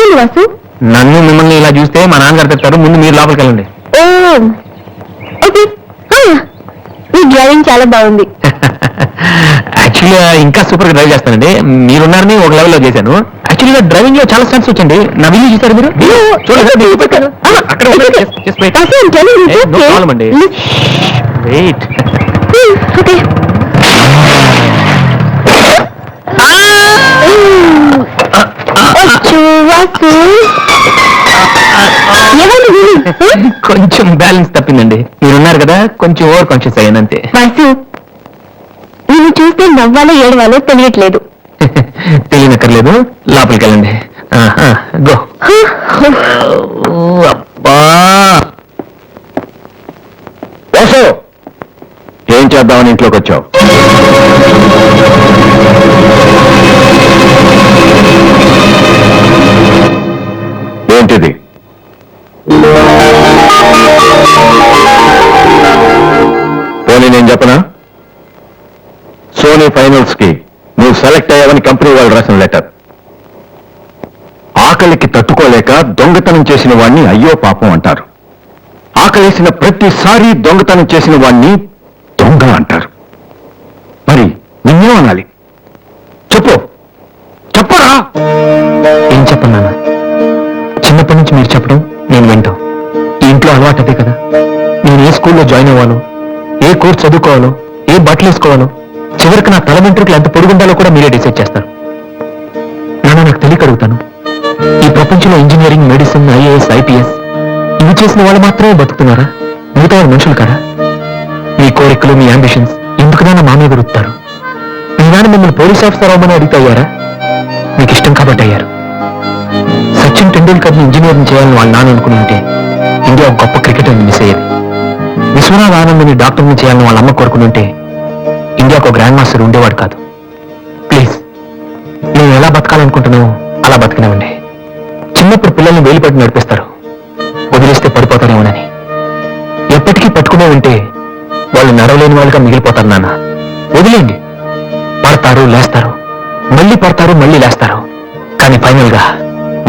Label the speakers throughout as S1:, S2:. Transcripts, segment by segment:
S1: ఇదేంటి వాసు?
S2: నన్ను మిమ్మల్ని ఇలా చూస్తే మా నాన్నగారు చెప్తారు. ముందు మీరు లోపలికి వెళ్ళండి.
S1: ఓకే. మీ డ్రైవింగ్ చాలా బాగుంది.
S2: యాక్చువల్గా ఇంకా సూపర్ గా డ్రైవ్ చేస్తానండి. మీరున్నారని ఒక లెవెల్లో చేశాను. యాక్చువల్గా డ్రైవింగ్ లో చాలా స్టెప్స్ వచ్చండి. నా వీలు చూసారు మీరు? చూడండి అక్కడ అండి. వెయిట్.
S1: ఓకే.
S2: కొంచెం బ్యాలెన్స్ తప్పిందండి. మీరున్నారు కదా, కొంచెం ఓవర్ కాన్షియస్ అయ్యానంతే.
S1: వాసు, నేను చూస్తే నవ్వాలో ఏడవాలో తెలియట్లేదు.
S2: తెలియనక్కర్లేదు, లోపలికి వెళ్ళండి. గో. అబ్బా వాసు, ఏం చేద్దామని ఇంట్లోకి వచ్చావు? ఏంటిది? పోనీ నేను చెప్పనా? సోనీ ఫైనల్స్ కి నువ్వు సెలెక్ట్ అయ్యావని కంపెనీ వాళ్ళు రాసిన లెటర్. ఆకలికి తట్టుకోలేక దొంగతనం చేసిన వాణ్ణి అయ్యో పాపం అంటారు. ఆకలేసిన ప్రతిసారి దొంగతనం చేసిన వాణ్ణి దొంగ అంటారు. మరి నిన్నేమనాలి? చెప్పు, చెప్పరా? ఏం చెప్పను నాన్న. చిన్నప్పటి నుంచి మీరు చెప్పడం నేను వింటాం. ఈ ఇంట్లో అలవాటు అదే కదా. నేను ఏ స్కూల్లో జాయిన్ అవ్వాలో, ఏ కోర్స్ చదువుకోవాలో, ఏ బట్టలు వేసుకోవాలో, చివరికి నా తల వెంట్రుకలు ఎంత పొడుగుండాలో కూడా మీరే డిసైడ్ చేస్తారు. నాన్న, నాకు తెలియక అడుగుతాను, ఈ ప్రపంచంలో ఇంజనీరింగ్, మెడిసిన్, ఐఏఎస్, ఐపీఎస్ ఇవి చేసిన వాళ్ళు మాత్రమే బతుకుతున్నారా? మిగతా వాళ్ళు మనుషులు కారా? మీ కోరికలు, మీ అంబిషన్స్ ఎందుకునైనా మా మీద రుత్తారు. మీ నాన్న మిమ్మల్ని పోలీస్ ఆఫీసర్ అవ్వమని అడిగితే అయ్యారా? మీకు ఇష్టం కాబట్టి అయ్యారు. సచిన్ టెండూల్కర్ని ఇంజనీరింగ్ చేయాలని వాళ్ళ నాన్న అనుకుని ఉంటే ఇండియా ఒక గొప్ప క్రికెటర్ని మిస్ అయ్యేది. విశ్వనాథ్ ఆనంద్ని డాక్టర్ని చేయాలని వాళ్ళ అమ్మ కోరుకుని ఉంటే ఇండియాకు ఒక గ్రాండ్ మాస్టర్ ఉండేవాడు కాదు. ప్లీజ్, నేను ఎలా బతకాలనుకుంటున్నావో అలా బతకనివ్వండి. చిన్నప్పుడు పిల్లల్ని వేలిపట్టి నడిపిస్తారు, వదిలేస్తే పడిపోతారేమోనని. ఎప్పటికీ పట్టుకునే ఉంటే వాళ్ళు నడవలేని వాళ్ళుగా మిగిలిపోతారు. నాన్న, వదిలేండి. పడతారు, లేస్తారు, మళ్ళీ పడతారు, మళ్ళీ లేస్తారు. కానీ ఫైనల్ గా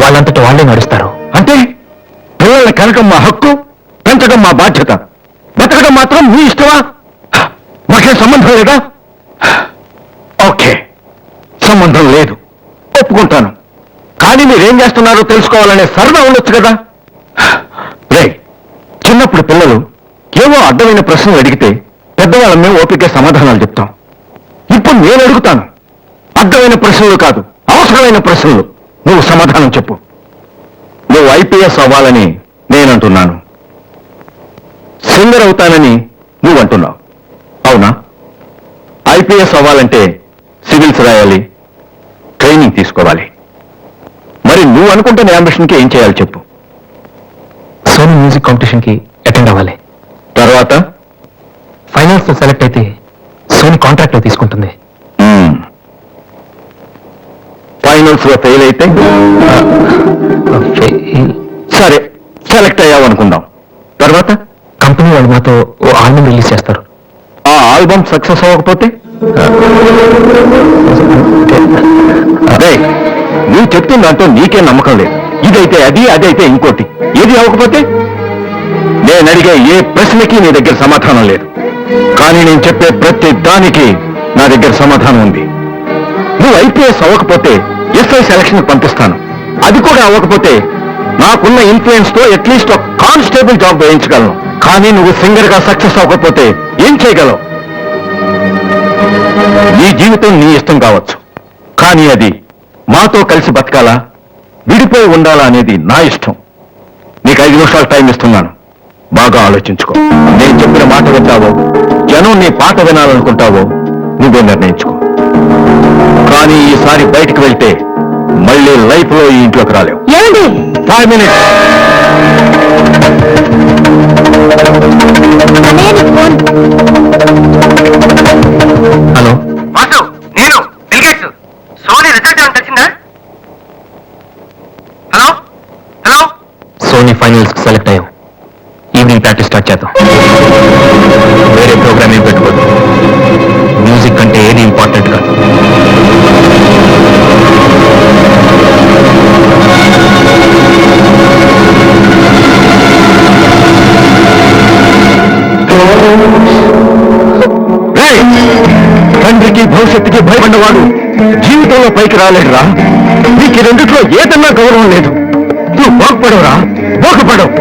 S2: వాళ్ళంతటా వాళ్ళే నడుస్తారు. అంటే పిల్లల్ని కనకం మా హక్కు, పెంచడం మా బాధ్యత, బతకడం మాత్రం మీ ఇష్టమా? మాకేం సంబంధం లేదా? ఓకే, సంబంధం లేదు, ఒప్పుకుంటాను. కానీ మీరేం చేస్తున్నారో తెలుసుకోవాలనే సరదా ఉండొచ్చు కదా. రే, చిన్నప్పుడు పిల్లలు ఏవో అడ్డమైన ప్రశ్నలు అడిగితే పెద్దవాళ్ళ మేము ఓపిక సమాధానాలు చెప్తాం. ఇప్పుడు నేను అడుగుతాను, అడ్డమైన ప్రశ్నలు కాదు, అవసరమైన ప్రశ్నలు. నువ్వు సమాధానం చెప్పు. నువ్వు ఐపీఎస్ అవ్వాలని నేనంటున్నాను, సింగర్ అవుతానని నువ్వు అంటున్నావు. అవునా? ఐపీఎస్ అవ్వాలంటే సివిల్స్ రాయాలి, ట్రైనింగ్ తీసుకోవాలి. మరి నువ్వు అనుకుంటున్న అంబిషన్కి ఏం చేయాలి చెప్పు. సోనీ మ్యూజిక్ కాంపిటీషన్కి అటెండ్ అవ్వాలి. తర్వాత ఫైనల్స్ లో సెలెక్ట్ అయితే సోనీ కాంట్రాక్ట్ లో తీసుకుంటుంది. ఫైనల్స్ లో ఫెయిల్ అయితే సరే, సెలెక్ట్ అయ్యావు అనుకుందాం. తర్వాత కంపెనీ వాళ్ళు మాతో ఓ ఆల్బమ్ రిలీజ్ చేస్తారు. ఆ ఆల్బమ్ సక్సెస్ అవ్వకపోతే నువ్వు చెప్తున్న దాంతో నీకే నమ్మకం లేదు. ఇదైతే అది, అదైతే ఇంకోటి. ఏది అవ్వకపోతే నేను అడిగే ఏ ప్రశ్నకి నీ దగ్గర సమాధానం లేదు. కానీ నేను చెప్పే ప్రతి దానికి నా దగ్గర సమాధానం ఉంది. నువ్వు ఐపీఎస్ అవ్వకపోతే ఎస్ఐ సెలక్షన్ పంపిస్తాను. అది కూడా అవ్వకపోతే నాకున్న ఇన్ఫ్లుయెన్స్ తో అట్లీస్ట్ ఒక కానిస్టేబుల్ జాబ్ వేయించగలను. కానీ నువ్వు సింగర్ గా సక్సెస్ అవ్వకపోతే ఏం చేయగలవు? నీ జీవితం నీ ఇష్టం కావచ్చు, కానీ అది మాతో కలిసి బతకాలా, విడిపోయి ఉండాలా అనేది నా ఇష్టం. నీకు 5 నిమిషాలు టైం ఇస్తున్నాను, బాగా ఆలోచించుకో. నేను చెప్పిన మాట వింటావో, జనం నీ పాట వినాలనుకుంటావో నువ్వే నిర్ణయించుకో. కానీ ఈసారి బయటకు వెళ్తే మళ్ళీ లైఫ్ లో ఈ ఇంట్లోకి రాలేవు. 5 మినిట్స్. హలో
S3: వాసు, నేను బిల్గేట్స్. సోనీ రిజల్ట్ ఏమైనా తెలిసిందా? హలో హలో,
S2: సోనీ ఫైనల్స్ కి సెలెక్ట్ అయ్యాం. ఈవినింగ్ ప్రాక్టీస్ స్టార్ట్ చేద్దాం. వేరే ప్రోగ్రామ్ ఏం పెట్టుకోదు. మ్యూజిక్ అంటే ఏది ఇంపార్టెంట్ కాదు. రేయ్! తండ్రికి భవిష్యత్తుకి భయపడ్డవాడు జీవితంలో పైకి రాలేడురా. నీకు ఈ రెండిట్లో ఏదన్నా గౌరవం లేదు. నువ్వు బాగుపడవురా, బాగుపడవు.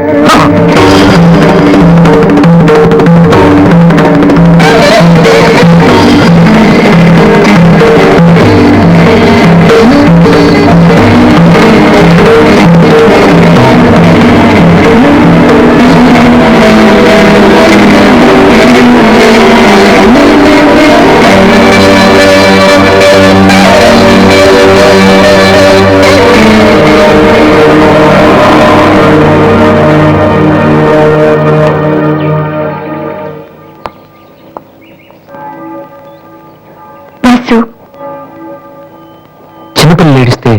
S4: చిన్నపిల్లలు ఏడిస్తే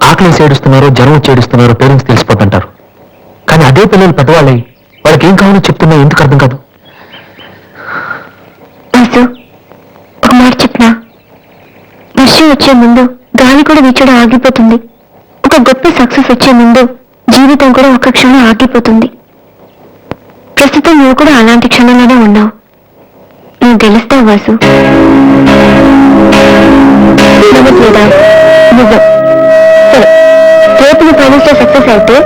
S4: ఆకలేసి ఏడుస్తున్నారో జ్వరం వచ్చి ఏడుస్తున్నారో పేరెంట్స్ తెలిసిపోతుంటారు. కానీ అదే పిల్లలు పెద్దవాళ్ళై వాళ్ళకి ఏం కావాలో చెప్తున్నా ఎందుకు అర్థం కాదు.
S1: వాసు, ఒక మాట చెప్పనా? వర్షం వచ్చే ముందు గాలి కూడా వీచడం ఆగిపోతుంది. ఒక గొప్ప సక్సెస్ వచ్చే ముందు జీవితం కూడా ఒక క్షణం ఆగిపోతుంది. ప్రస్తుతం నువ్వు కూడా అలాంటి క్షణంలోనే ఉన్నావు. నువ్వు గెలుస్తావు వాసు. నమ్మట్లేదా? నిజం. సరే, రేపు నువ్వు ఫైనల్స్ లో సక్సెస్ అయితే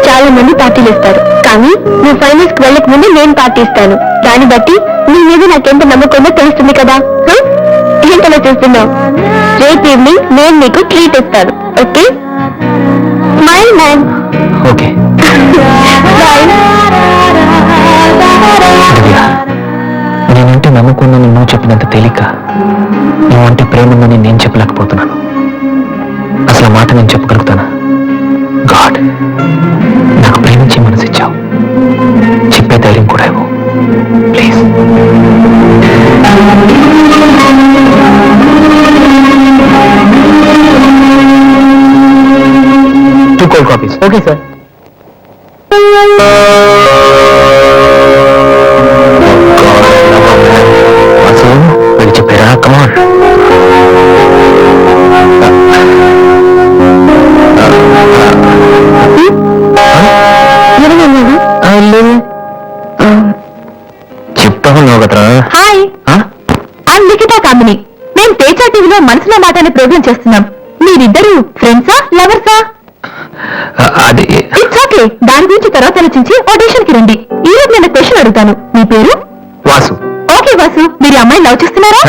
S1: చాలా మంది పార్టీలు ఇస్తారు. కానీ నువ్వు ఫైనల్స్ కి వెళ్ళక ముందు నేను పార్టీ ఇస్తాను. దాన్ని బట్టి నీ మీద నాకెంత నమ్మకమో తెలుస్తుంది కదా. ఏంటలా చూస్తున్నావు? రేపు ఈవినింగ్ నేను నీకు ట్రీట్ ఇస్తాను. Okay? Smile man.
S4: Okay
S1: bye.
S4: నేనంటే నమ్ముకున్నాను నువ్వు చెప్పినంత తేలిక నువ్వంటే ప్రేమ ఉందని నేను చెప్పలేకపోతున్నాను. అసలు ఆ మాట నేను చెప్పగలుగుతానా? గాడ్, నాకు ప్రేమించి మనసు ఇచ్చావు. చెప్పే ధైర్యం కూడా ఇవ్వు please. Two cold copies. Okay sir. వీళ్ళు చెప్పారా? కమాన్. చెప్తాను కదరా.
S1: హాయ్, ఐమ్ లిఖితా కామిని. మేము తేజ టీవీలో మనసులో మాట అనే ప్రోగ్రామ్ చేస్తున్నాం. మీరిద్దరు ఫ్రెండ్సా, లవర్సా?
S4: అది
S1: ఇట్స్ ఓకే, దాని గురించి తర్వాత ఆలోచించి ఆడిషన్ కి రండి. ఈ రోజు నేను క్వశ్చన్ అడుగుతాను. మీ పేరు?
S4: వాసు.
S1: ఓకే వాసు, మీరు అమ్మాయి లవ్ చేస్తున్నారా?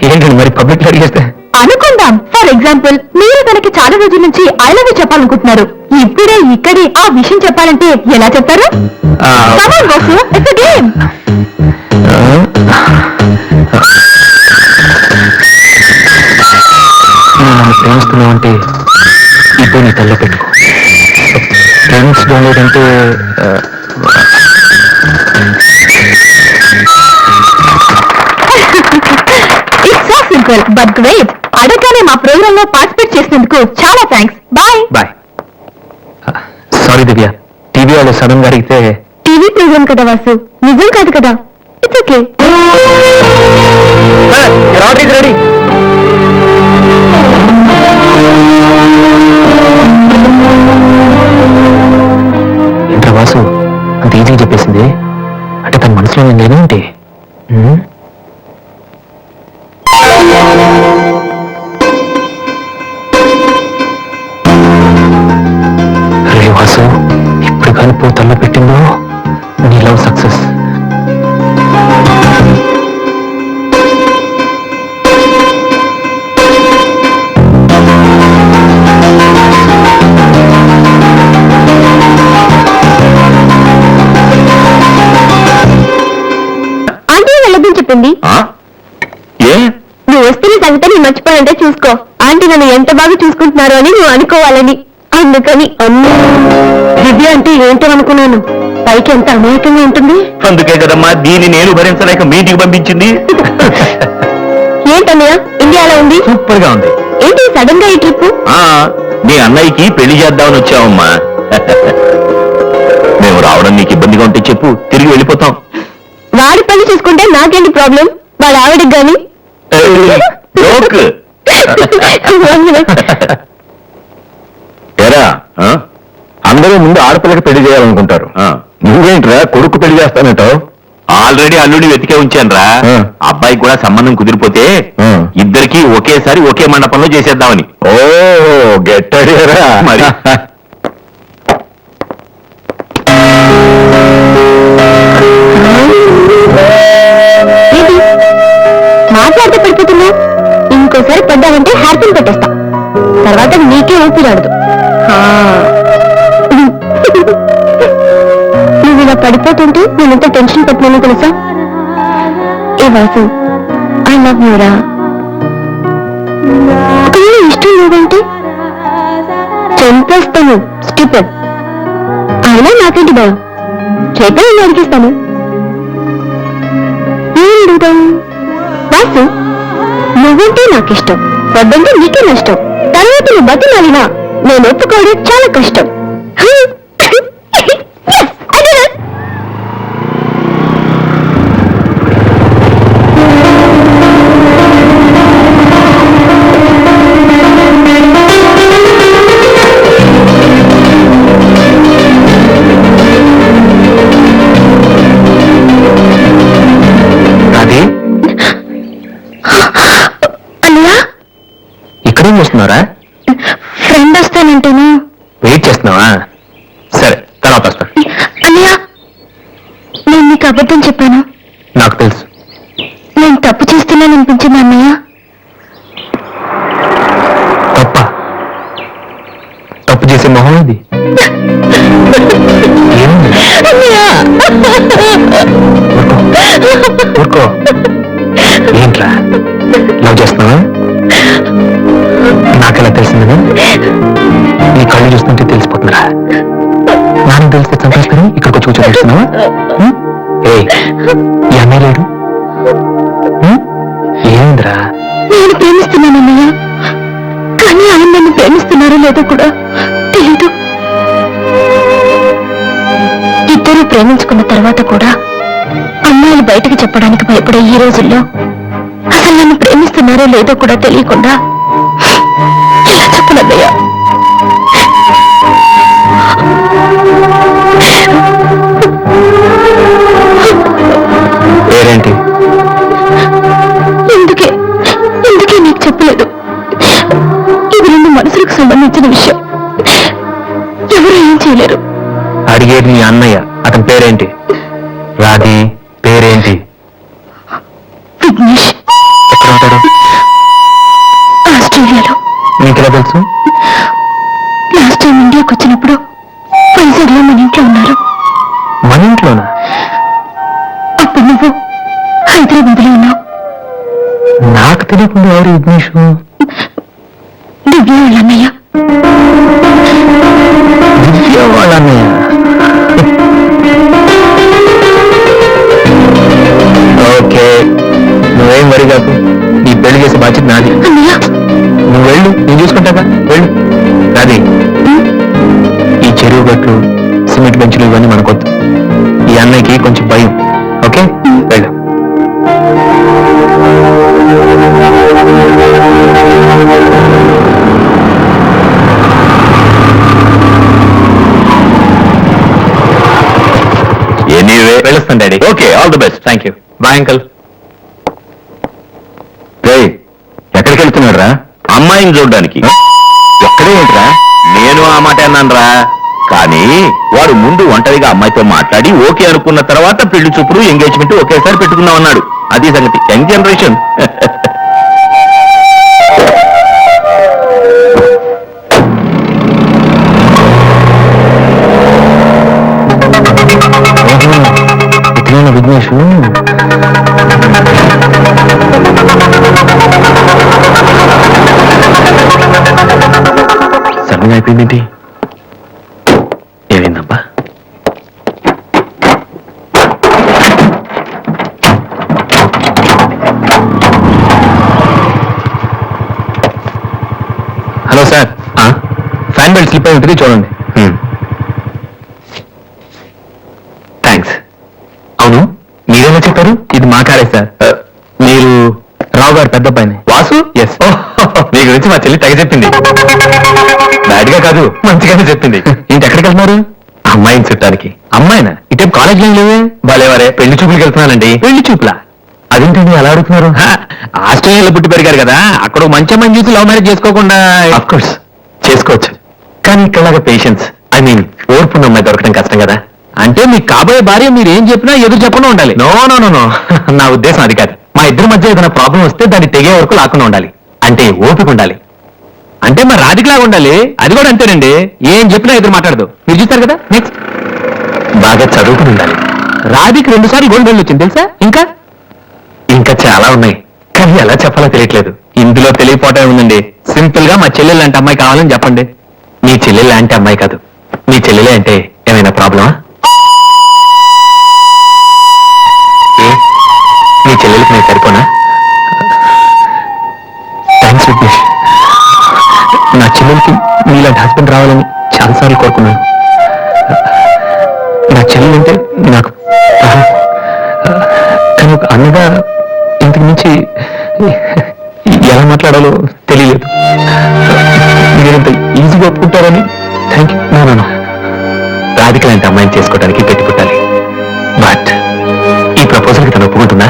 S4: ఏంటండి మరి పబ్లిక్ లో అడిగేస్తే?
S1: అనుకుందాం. ఫర్ ఎగ్జాంపుల్, మీరు తనకి చాలా రోజుల నుంచి ఐ లవ్ యూ చెప్పాలనుకుంటున్నారు. ఇప్పుడే ఇక్కడే ఆ విషయం చెప్పాలంటే ఎలా చెప్తారు? Come on, Vasu, it's a game.
S4: నువ్వు నన్ను ప్రేమిస్తున్నావు అంటే ఇద్దరు నీ తల్లో పెట్టుకో. ఫ్రెండ్స్ బాగలేదంటే
S1: it's so simple but great. అడగగానే మా ప్రోగ్రామ్ లో పార్టిసిపేట్ చేసినందుకు చాలా thanks. Bye.
S4: Bye. Sorry Divya, TV వాళ్ళు సడన్ గా అడిగితే.
S1: టీవీ ప్రోగ్రామ్ కదా వాసు, నిజం కాదు కదా. It's okay.
S4: రెడీ. ఏంట్రా వాసు అంత ఈజీగా చెప్పేసింది? అంటే తన మనసులో నేను లేనంటే రే వాసు, ఇప్పుడు కానీ పోతల్లో పెట్టిందో నీ లవ్ సక్సెస్.
S1: చెప్పింది.
S2: ఏ
S1: నువ్వు వస్తున్న సంగతి నేను మర్చిపోయాలంటే చూసుకో. ఆంటీ నన్ను ఎంత బాగా చూసుకుంటున్నారు అని నువ్వు అనుకోవాలని. అందుకని దివ్య అంటే ఏంటో అనుకున్నాను. పైకి ఎంత అమాయకంగా ఉంటుంది.
S2: అందుకే కదమ్మా దీన్ని నేను భరించలేక మీటికి పంపించింది.
S1: ఏంటన్నయ్య, ఇండియాలో ఉంది?
S2: సూపర్ గా ఉంది.
S1: ఏంటి సడన్ గా ఈ ట్రిప్?
S2: మీ అన్నయ్యకి పెళ్లి చేద్దామని వచ్చావమ్మా. మేము రావడం నీకు ఇబ్బందిగా ఉంటే చెప్పు, తిరిగి వెళ్ళిపోతాం.
S1: వాడి పెళ్లి చూసుకుంటే నాకేంటి ప్రాబ్లం? వాడు ఆవిడకి గాని.
S2: ఎరా అందరూ ముందు ఆడపిల్లకి పెళ్లి చేయాలనుకుంటారు. నువ్వేంట్రా కొడుకు పెళ్లి చేస్తానంటావు? ఆల్రెడీ అల్లుడి వెతికే ఉంచాను రా. అబ్బాయి కూడా సంబంధం కుదిరిపోతే ఇద్దరికి ఒకేసారి ఒకే మండపంలో చేసేద్దామని. ఓ గెట్టడిరా మరి.
S1: ఏంటి మాట్లాడితే పడిపోతున్నావు? ఇంకోసారి పడ్డావంటే హ్యాపీని పెట్టేస్తా. తర్వాత నీకే ఊపిరాడదు. నువ్వు ఇలా పడిపోతుంటే నేను ఎంత టెన్షన్ పెట్టినానో తెలుసా? ఏ వాసు, ఐ లవ్ యూరా. ఇష్టం లేదంటే చంపేస్తాను. స్టూపిడ్. అయినా నాకేంటి భయం? చేత నేను అడిగిస్తాను. ఏం అడుగుతాను? వాసు, నువ్వంటే నాకు ఇష్టం, వద్దంటే నీకే నష్టం. తర్వాత నువ్వు బతిమాలినా నేను ఒప్పుకోవడం చాలా కష్టం.
S4: ఇక్కడేం చేస్తున్నారా?
S1: ఫ్రెండ్ వస్తానంటేను.
S4: వెయిట్ చేస్తున్నావా? సరే, తర్వాత వస్తా.
S1: అన్నయ్య, నేను నీకు అబద్ధం చెప్పాను.
S4: నాకు తెలుసు.
S1: నేను తప్పు చేస్తున్నాను అనిపించింది అన్నయ్య.
S4: తప్ప? తప్పు చేసే మొహం ఇది. ఏముంది? ఊరుకో. ఏంట్రా, లవ్ చేస్తున్నావా? నాకెలా తెలిసిందని నీ కళ్ళు చూస్తుంటే తెలిసిపోతుందిరా. నాన్న తెలిస్తే చంపేస్తాను. ఇక్కడికి వచ్చి కూర్చోబెడుతున్నావా? ఏ ఈ అన్నయ్య లేడు? ఏమిందిరా?
S1: నేను ప్రేమిస్తున్నాను అన్నయ్య, కానీ ఆయన నన్ను ప్రేమిస్తున్నారో లేదో కూడా తెలీదు. ఇద్దరు ప్రేమించుకున్న తర్వాత కూడా అమ్మాయిలు బయటకు చెప్పడానికి భయపడే ఈ రోజుల్లో అసలు నన్ను ప్రేమిస్తున్నారో లేదో కూడా తెలియకుండా ఎలా చెప్పనన్నయ్య?
S4: పేరేంటి?
S1: ఎందుకే నీకు చెప్పలేదు. ఇది రెండు మనసులకు సంబంధించిన విషయం. ఎవరు ఏం చేయలేరు.
S4: అడిగేది నీ అన్నయ్య. అతని పేరేంటి? రాధి పేరేంటి?
S1: విఘ్నేష్.
S4: ఎక్కడ ఉంటాడు?
S1: ఆస్ట్రేలియాలో.
S4: నీకెలా తెలుసు?
S1: లాస్ట్ టైం ఇండియాకి వచ్చినప్పుడు వైజాగ్ లో మన ఇంట్లో ఉన్నారు.
S4: మన ఇంట్లోనా?
S1: అప్పుడు నువ్వు హైదరాబాద్ లో ఉన్నావు.
S4: నాకు తెలియకుండా ఎవరు విఘ్నేష్?
S1: దివ్య వాళ్ళ అన్నయ్య.
S4: దివ్య వాళ్ళ అన్నయ్య. ఓకే, నువ్వేం వరి కాకు. నీ పెళ్లి చేసే బాధ్యత నాది.
S1: అన్నయ్య,
S4: నువ్వు వెళ్ళు, నేను చూసుకుంటావా? వెళ్ళు. నాది ఈ చెరువు గట్లు, సిమెంట్ బెంచులు ఇవన్నీ మనకొద్దు. ఈ అన్నయ్యకి కొంచెం భయం. ఓకే, వెళ్ళు.
S2: ఎనీవే
S4: వెళ్ళొస్తాను daddy.
S2: Okay, all the best.
S4: Thank you. Bye uncle.
S2: ఎక్కడికి వెళ్తున్నాడు రా? అమ్మాయిని చూడడానికి. ఎక్కడే ఏంట్రా? నేను ఆ మాట అన్నాను రా. కానీ వాడు ముందు ఒంటరిగా అమ్మాయితో మాట్లాడి ఓకే అనుకున్న తర్వాత పెళ్లి చూపులు, ఎంగేజ్మెంట్ ఒకేసారి పెట్టుకుందాం అన్నాడు. అది సంగతి. Young generation.
S4: ఇట్లైన విఘ్నేష్ సడన్గా అయిపోయిందేంటి? ఏమైందబ్బా? Hello sir, fan belt slip అయి ఉంటుంది, చూడండి. థ్యాంక్స్. అవును, మీరేమో చెప్పారు? ఇది మా కారే సార్. మీరు రావు గారు పెద్ద అబ్బాయిని. వాసు? ఎస్. మీ గురించి మా చెల్లి తెగ చెప్పింది. బ్యాడ్గా కాదు, మంచిగానే చెప్పింది. ఇంటి ఎక్కడికి వెళ్తున్నారు? అమ్మాయిని చుట్టానికి. అమ్మాయినా? ఇటే కాలేజ్ ఏం లేవే. బాలేవారే, పెళ్లి చూపులకి వెళ్తున్నానండి. పెళ్లి చూపులా? అదేంటండి అలా అడుగుతున్నారు? ఆస్ట్రేలియాలో పుట్టి పెరిగారు కదా, అక్కడ మంచి అమ్మాయిని చూసి లవ్ మ్యారేజ్ చేసుకోకుండా. ఆఫ్ కోర్స్ చేసుకోవచ్చు, కానీ ఇక్కడలాగా పేషెన్స్, ఐ మీన్ ఓర్పున్న అమ్మాయి దొరకడం కష్టం కదా. అంటే మీ కాబోయే భార్య మీరు ఏం చెప్పినా ఎదురు చెప్పకుండా ఉండాలి. నో నో నో నో, నా ఉద్దేశం అది కాదు. మా ఇద్దరి మధ్య ఏదైనా ప్రాబ్లం వస్తే దాన్ని తెగే వరకు లాకుండా ఉండాలి. అంటే ఓపిక ఉండాలి. అంటే మరి రాధికలాగా ఉండాలి. అది కూడా అంతేనండి, ఏం చెప్పినా ఎదురు మాట్లాడదు. మీరు చూస్తారు కదా. నెక్స్ట్, బాగా చదువుకుని ఉండాలి. రాధిక 2 సార్లు గోల్డ్ మెడల్ వచ్చింది తెలుసా. ఇంకా ఇంకా చాలా ఉన్నాయి, కానీ ఎలా చెప్పాలో తెలియట్లేదు. ఇందులో తెలియపోవటం ఉందండి. సింపుల్ గా మా చెల్లెలు లాంటి అమ్మాయి కావాలని చెప్పండి. మీ చెల్లెలు లాంటి అమ్మాయి కాదు, మీ చెల్లెలే అంటే ఏమైనా ప్రాబ్లమా? మీ చెల్లెలకి నేను సరిపోనా? థ్యాంక్స్ విఘ్నేష్. నా చెల్లెలకి మీలాంటి హస్బెండ్ రావాలని చాలాసార్లు కోరుకున్నాను. నా చెల్లెలంటే నాకు ప్రాణం. కానీ ఒక అన్నగా ఇంతకు మించి ఎలా మాట్లాడాలో తెలియలేదు. మీరంత ఈజీగా ఒప్పుకుంటారని థ్యాంక్ యూ. నో రాధిక లాంటి అమ్మాయిని చేసుకోవడానికి గట్టి పుట్టాలి. బట్ ఈ ప్రపోజల్కి తను ఒప్పుకుంటుందా?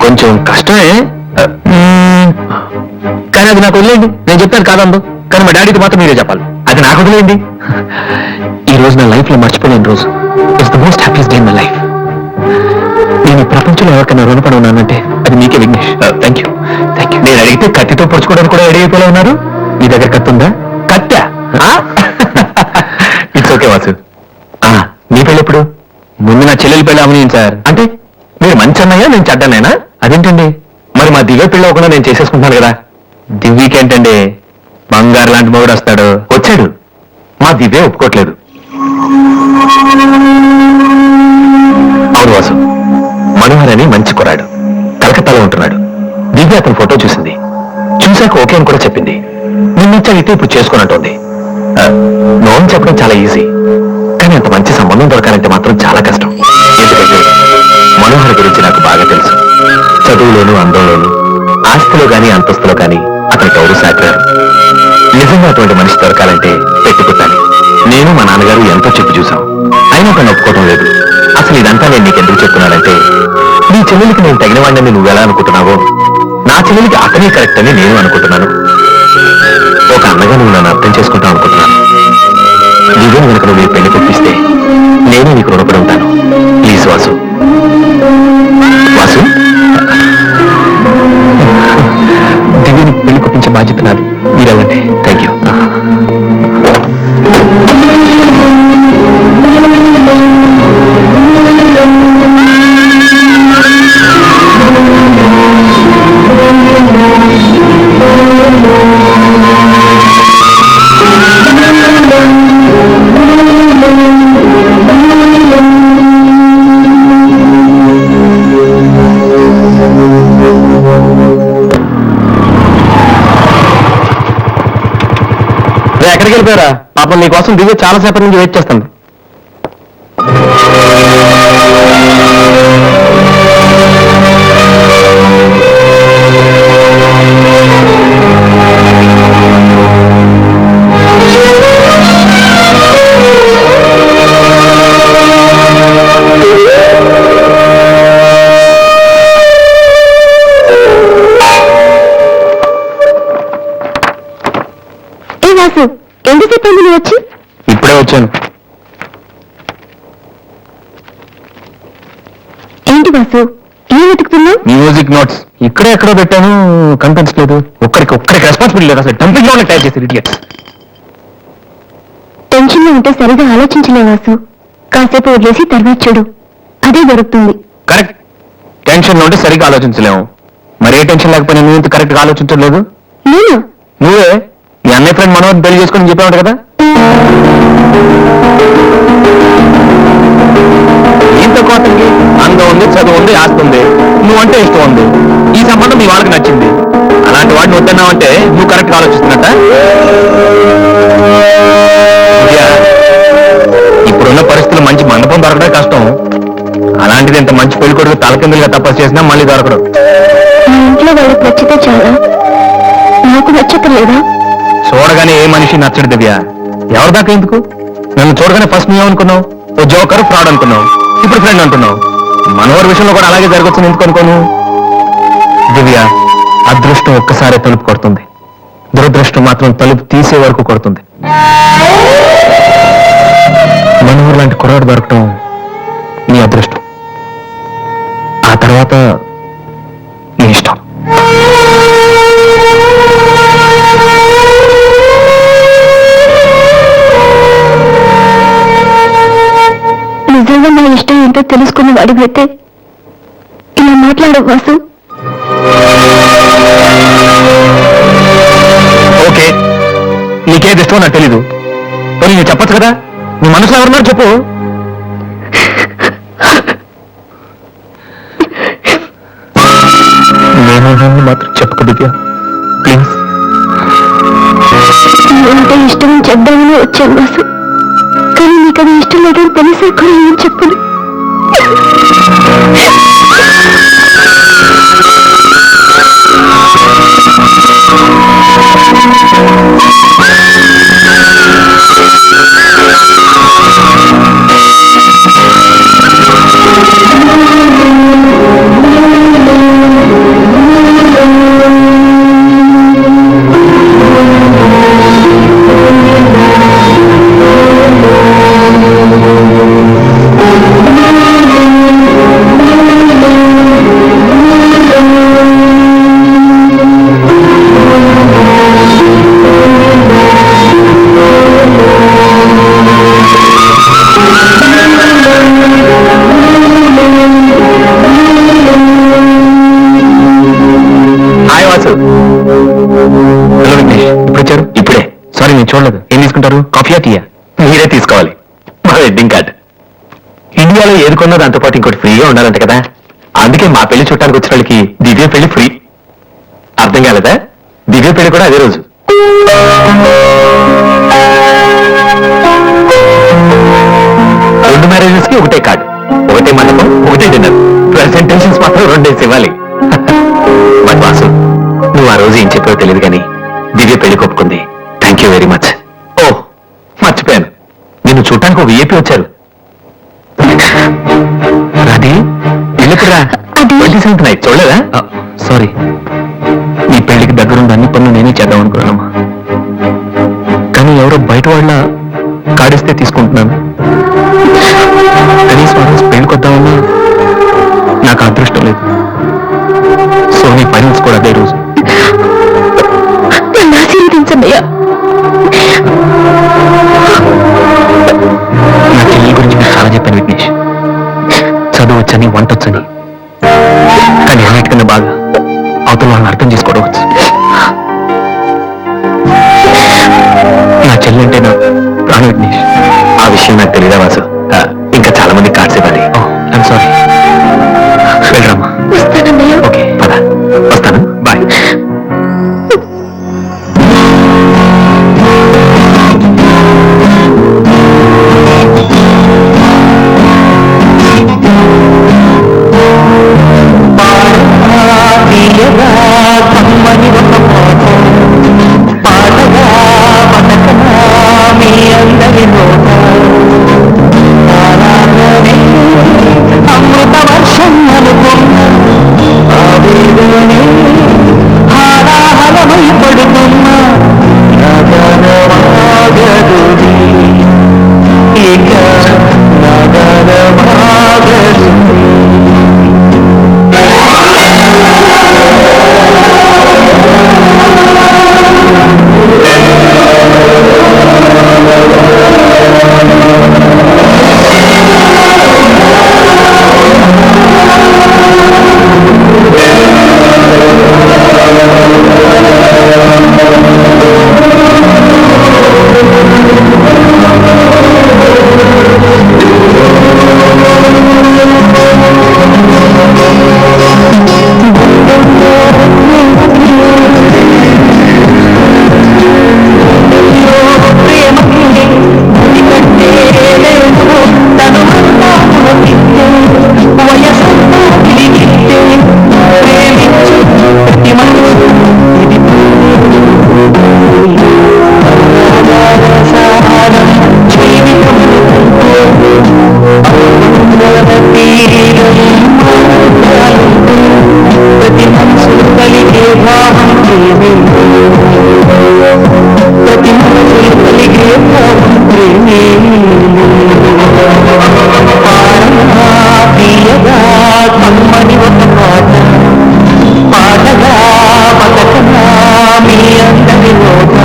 S4: కొంచెం కష్టమే, కానీ అది నాకు వదిలేయండి. నేను చెప్తాను కాదందు, కానీ మా డాడీకి మాత్రం మీరే చెప్పాలి. అది నాకు వదిలేయండి. ఈ రోజు నా లైఫ్ లో మర్చిపోలేని రోజు. It's the most happiest day in my life. నేను ఈ ప్రపంచంలో ఎవరికైనా రుణపడి ఉన్నానంటే అది మీకే Vignesh. Thank you thank you. నేను అడిగితే కత్తితో పొడుచుకోవడానికి కూడా రెడీ అయిపోలే ఉన్నారు. మీ దగ్గర కత్తి ఉందా? కత్తా? It's okay Vasu. మీ పెళ్ళి ఎప్పుడు? ముందు నా చెల్లెలి పెళ్ళి అవనీయం సార్. అంటే మీరు మంచి అన్నయ్యా, నేను చెడ్డనైనా? అదేంటండి, మరి మా దివ్య పెళ్ళి అవ్వకుండా నేను చేసేసుకుంటున్నాను కదా. దివ్యకేంటండి, బంగారు లాంటి మొగుడు వస్తాడు. వచ్చాడు, మా దివ్య ఒప్పుకోవట్లేదు. అవును వాసు, మనోహర్ అని మంచి కుర్రాడు, కలకత్తాలో ఉంటున్నాడు. దివ్య అతని ఫోటో చూసింది, చూశాక ఓకే అని కూడా చెప్పింది. నిన్నొచ్చాగితే ఇప్పుడు చేసుకోనంటోంది. నో అని చెప్పడం చాలా ఈజీ, కానీ అంత మంచి సంబంధం దొరకాలంటే మాత్రం చాలా కష్టం. ఎందుకంటే మనోహర్ గురించి నాకు బాగా తెలుసు. చదువులోను, అందంలోను, ఆస్తిలో గాని అంతస్తులో గాని అతనికి ఎవరు సాగారు. నిజంగా అటువంటి మనిషి దొరకాలంటే పెట్టి పుట్టాలి. నేను మా నాన్నగారు ఎంతో చెప్పి చూశాం, అయినా ఒక ఒప్పుకోవడం లేదు. అసలు ఇదంతా నేను నీకు ఎందుకు చెప్తున్నానంటే, నీ చెల్లెలికి నేను తగిన వాడిని నువ్వు ఎలా అనుకుంటున్నావో, నా చెల్లెలికి అతనే కరెక్ట్ అని నేను అనుకుంటున్నాను. ఒక అన్నగా నువ్వు నన్ను అర్థం చేసుకుంటావు అనుకుంటున్నాను. దివ్యను కనుక నువ్వు పెళ్లి కొప్పిస్తే నేను నీకు రుణపడి ఉంటాను. ప్లీజ్ వాసు. వాసు, దివ్యని పెళ్లి కొప్పించే బాధ్యత నాది. మీరు వెళ్ళండి. Thank you. ఎక్కడికి వెళ్ళిపోయారా? పాపం నీకోసం దివ్య చాలా సేపటి నుంచి వెయిట్ చేస్తుంది.
S1: ఎంతసేపు అయింది నువ్వు వచ్చి?
S4: ఇప్పుడే వచ్చాను.
S1: ఏంటి వాసు, ఏం వెతుకుతున్నావు?
S4: మ్యూజిక్ నోట్స్ ఇక్కడే ఎక్కడో పెట్టాను, కనిపించలేదు. ఒక్కరికి రెస్పాన్సిబిలిటీ లేదు. అసలు టెంపుల్ లో టైప్ చేసి ఇడియట్.
S1: టెన్షన్ లో ఉంటే సరిగా ఆలోచించలే వాసు. కాసేపు వదిలేసి తర్వాత చూడు, అదే దొరుకుతుంది.
S4: కరెక్ట్, టెన్షన్ లో ఉంటే సరిగ్గా ఆలోచించలేము. మరి ఏ టెన్షన్ లేకపోయినా నువ్వు ఇంత కరెక్ట్ గా ఆలోచించలేదు.
S1: నేను
S4: నువ్వే మీ అన్నయ్య ఫ్రెండ్ మనోహర్ పెళ్లి చేసుకుని చెప్పావు కదా. ఇంత కోతకి అందం ఉంది, చదువు ఉంది, ఆస్తి ఉంది, నువ్వంటే ఇష్టం ఉంది. ఈ సంబంధం మీ వాళ్ళకి నచ్చింది. అలాంటి వాడిని వద్దన్నావంటే నువ్వు కరెక్ట్ గా ఆలోచిస్తున్నట్ట. ఇప్పుడున్న పరిస్థితులు మంచి మండపం దొరకడం కష్టం. అలాంటిది ఇంత మంచి పెళ్లి కొడుకు తలకిందులుగా తపస్సు చేసినా మళ్ళీ దొరకడు.
S1: మా ఇంట్లో వాళ్ళకి నచ్చితే చాలా, నాకు నచ్చట్లేదా?
S4: చూడగానే ఏ మనిషి నచ్చడు దివ్య. ఎవరి దాకా ఎందుకు,
S2: నన్ను చూడగానే ఫస్ట్ నువ్వేమనుకున్నావు? ఓ జోకర్, ఫ్రాడ్ అనుకున్నావు. ఇప్పుడు ఫ్రెండ్ అంటున్నావు. మనోహర్ విషయంలో కూడా అలాగే జరగచ్చు ఎందుకు అనుకోను? దివ్య, అదృష్టం ఒక్కసారే తలుపు కొడుతుంది, దురదృష్టం మాత్రం తలుపు తీసే వరకు కొడుతుంది. మనోహర్ లాంటి కుర్రాడు దొరకటం నీ అదృష్టం, ఆ తర్వాత నీ ఇష్టం.
S1: నిజంగా నా ఇష్టం ఏంటో తెలుసుకుని అడిగితే ఇలా మాట్లాడవు వాసు.
S2: ఓకే, నీకేది ఇష్టమో నాకు తెలీదు. పోనీ నువ్వు చెప్పచ్చు కదా, నీ మనసులో ఎవరున్నారు చెప్పు. నేను మాత్రం చెప్పకు దివ్య, ప్లీజ్.
S1: అంటే ఇష్టం చెప్దామని వచ్చాను వాసు, కానీ నీకు అది ఇష్టం లేదని తెలిసే కూడా ఏం చెప్పను.
S2: చూడలేదు. ఏం తీసుకుంటారు? కాఫీయా, టీయా? మీరే తీసుకోవాలి. మా వెడ్డింగ్ కార్డ్. ఇండియాలో ఏది కొన్నా దాంతో పాటు ఇంకోటి ఫ్రీగా ఉండాలంట కదా, అందుకే మా పెళ్లి చుట్టానికి వచ్చిన వాళ్ళకి దివ్య పెళ్లి ఫ్రీ. అర్థం కాలేదా? దివ్య పెళ్లి కూడా అదే రోజు. రెండు మ్యారేజెస్ కి ఒకటే కార్డు, ఒకటే మండపం, ఒకటే డిన్నర్. ప్రెసెంటేషన్స్ మాత్రం 2 days ఇవ్వాలి. బట్ వాసు, నువ్వు ఆ రోజు ఏం చెప్పావో తెలియదు కానీ దివ్య పెళ్లి ఒప్పుకుంది. Thank you very much. ఓ మర్చిపోయాను, నిన్ను చూడటానికి ఒక విఐపి వచ్చారు. అది పెళ్ళిపురా 27th నైట్ చూడలేదా? సారీ, నీ పెళ్లికి దగ్గరుండి అన్ని పనులు నేనే చేద్దాం అనుకున్నానమ్మా, కానీ ఎవరో బయట వాళ్ళ కాడిస్తే తీసుకుంటున్నాను. కనీసం ఆ రోజు పెళ్లికి వద్దామన్నా నాకు అదృష్టం లేదు. సో నీ ఫైనల్స్ కూడా అదే రోజు.
S1: ఆశీర్వదించమయ్యా.
S2: నా చెల్లి గురించి నేను చాలా చెప్పాను విఘ్నేష్. చదువు వచ్చని, వంట వచ్చని, కానీ అన్నిటికన్నా బాగా అవతల వాళ్ళని అర్థం చేసుకోవడం వచ్చు. నా చెల్లి అంటే నా ప్రాణ విఘ్నేష్. ఆ విషయం నాకు తెలియదా వాసు? ఇంకా చాలా మంది కార్డ్స్ ఇవ్వాలి. I'm sorry. వెళ్ళరమ్మా.
S1: వస్తానన్నయ్య.
S2: ఓకే పద, వస్తాను. బాయ్.
S5: ప్రతి మనసులు కలిగే భావం ప్రేమే ప్రతి మనసులు కలిగే భావం ప్రేమే తీయగా కమ్మని ఒక పాట పాటగా బతకనా మీ అందరి లోక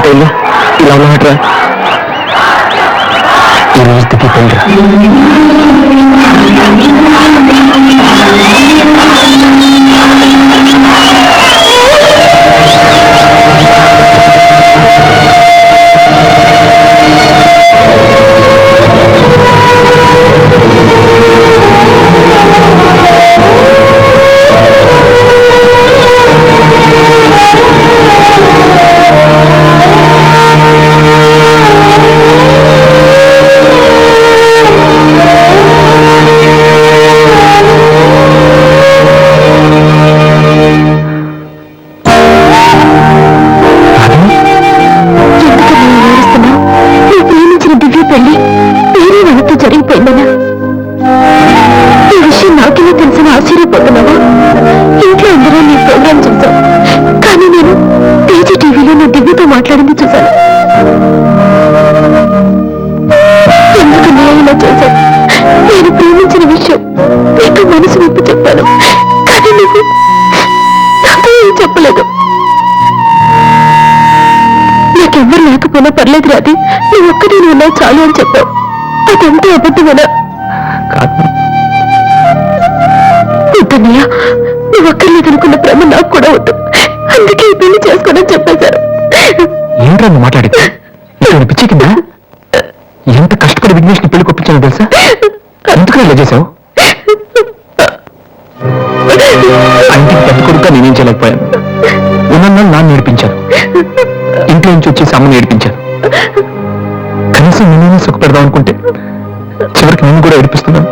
S4: పెళ్ళి ఇలా ఉన్నట్రా ఈ రోజుకి పెళ్ళిరా
S1: మాట్లాడింది చూశాను. ఎందుకు నేను ఇలా చేశాను? నేను ప్రేమించిన విషయం నీకు మనసు విప్పి చెప్పాను, కానీ నీకు నాతో ఏం చెప్పలేదు. నాకెవ్వరు లేకపోయినా పర్లేదు రాది, నువ్వు ఒక్కడే ఉన్నావు చాలు అని చెప్పావు. అదంతా అబద్ధమేనా?
S4: కాదు,
S1: వద్దన్నయ్య, నువ్వు అక్కర్లేదనుకున్న ప్రేమ నాకు కూడా వద్దు. అందుకే ఈ పెళ్లి చేసుకోనని చెప్పేశారు.
S4: ఏంట్రా నువ్వు మాట్లాడింది? ఇక్కడ పిచ్చి కింద ఎంత కష్టపడి విఘ్నేష్ని పెళ్లి కొప్పించానో తెలుసా? ఎందుకు ఇలా చేశావు? ఇంటికి పెద్ద కొడుకుగా నేనేం చేయలేకపోయాను. ఉన్న నాన్న నేర్పించాను, ఇంట్లో నుంచి వచ్చేసి అమ్మ నేర్పించాను. కనీసం నేనే సుఖపెడదాం అనుకుంటే చివరికి నేను కూడా ఏడిపిస్తున్నాను.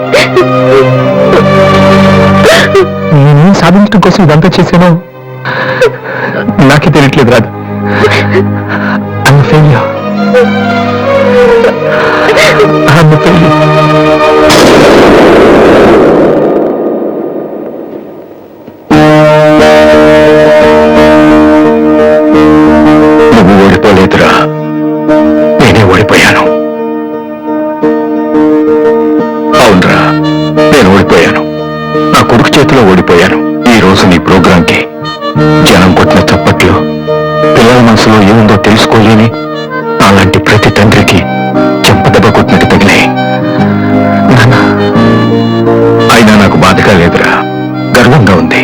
S4: నేనేం సాధించడం కోసం ఇదంతా చేశానో నాకే తెలియట్లేదు. రాదు I'm a failure. I'm a failure.
S2: నువ్వు ఓడిపోలేదురా, నేనే ఓడిపోయాను. అవునరా, నేను ఓడిపోయాను. నా కొడుకు చేతిలో ఓడిపోయాను. ఈ రోజు నీ ప్రోగ్రాంకి జనం కొట్టిన చప్పట్లు పిల్లల మనసులో ఏముందో తెలుసుకోలేని అలాంటి ప్రతి తండ్రికి చెంపదెబ్బ కొట్టినట్టు తగిలాయి. అయినా నాకు బాధగా లేదురా, గర్వంగా ఉంది.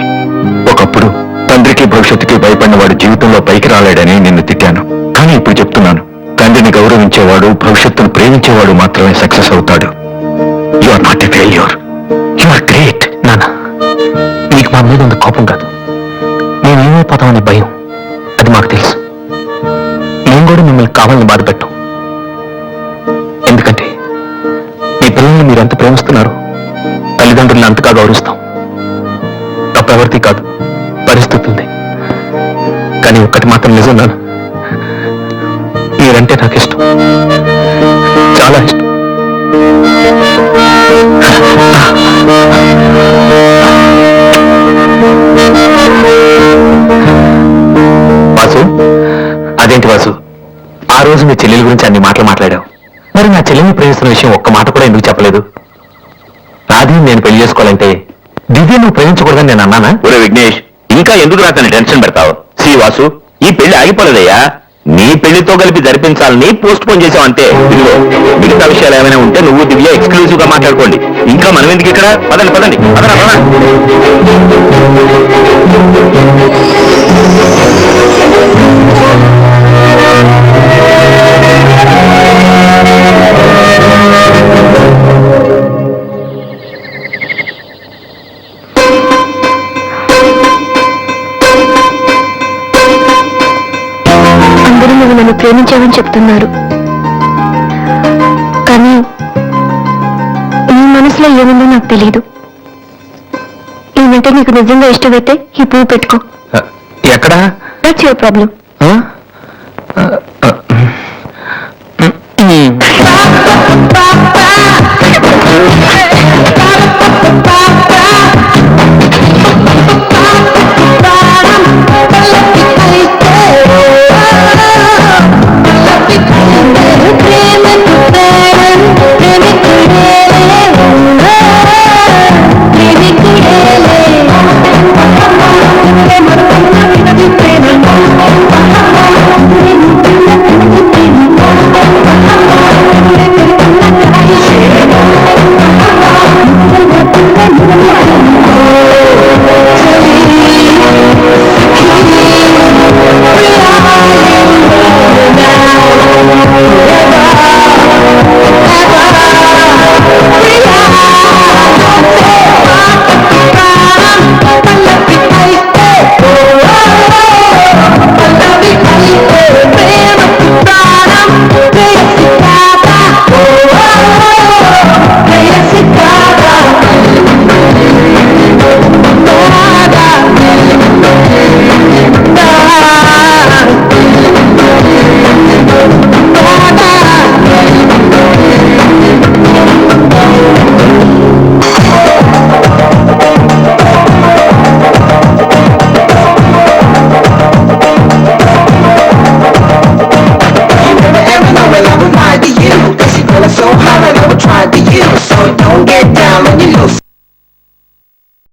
S2: ఒకప్పుడు తండ్రికి భవిష్యత్తుకి భయపడిన వాడు జీవితంలో పైకి రాలేడని నిన్ను తిట్టాను. కానీ ఇప్పుడు చెప్తున్నాను, తండ్రిని గౌరవించేవాడు, భవిష్యత్తును ప్రేమించేవాడు మాత్రమే సక్సెస్ అవుతాడు. You are not a failure, you are great.
S4: నాన్న, నీకు మా మీద ఉన్న కోపం కాదు, నేనేమైపోతామని భయం. అది మాకు తెలుసు. నేను కూడా మిమ్మల్ని కావాలని బాధ పెట్టాం. ఎందుకంటే మీ పిల్లల్ని మీరు ఎంత ప్రేమిస్తున్నారు, తల్లిదండ్రులను అంతగా గౌరవిస్తాం. తప్పెవరిది కాదు, పరిస్థితులది. కానీ ఒక్కటి మాత్రం నిజం నాన్న, మీరంటే నాకు ఇష్టం, చాలా ఇష్టం. వాసు, అదేంటి వాసు, ఆ రోజు మీ చెల్లెల గురించి అన్ని మాటలు మాట్లాడావు. మరి నా చెల్లెల్ని ప్రేమిస్తున్న విషయం ఒక్క మాట కూడా ఎందుకు చెప్పలేదు? రాధి నేను పెళ్లి చేసుకోవాలంటే దివ్య నువ్వు ప్రేమించకూడదని నేను అన్నానా?
S2: ఒరే విఘ్నేష్, ఇంకా ఎందుకు రాకని టెన్షన్ పెడతావు? సి వాసు, ఈ పెళ్లి ఆగిపోలేదయ్యా. నీ పెళ్లితో కలిపి జరిపించాలని పోస్ట్ పోన్ చేసావంటే. ఇదిగో మిగతా విషయాలు ఏమైనా ఉంటే నువ్వు దివ్య ఎక్స్క్లూజివ్ గా మాట్లాడుకోండి. ఇంకా మనం ఎందుకు ఇక్కడ? పదండి పదండి, పదరా పద.
S1: అందరూ నువ్వు నన్ను ప్రేమించావని చెప్తున్నారు, కానీ నీ మనసులో ఏముందో నాకు తెలియదు. నేనంటే నీకు నిజంగా ఇష్టమైతే ఈ పువ్వు పెట్టుకో.
S4: ఎక్కడా?
S1: That's your problem.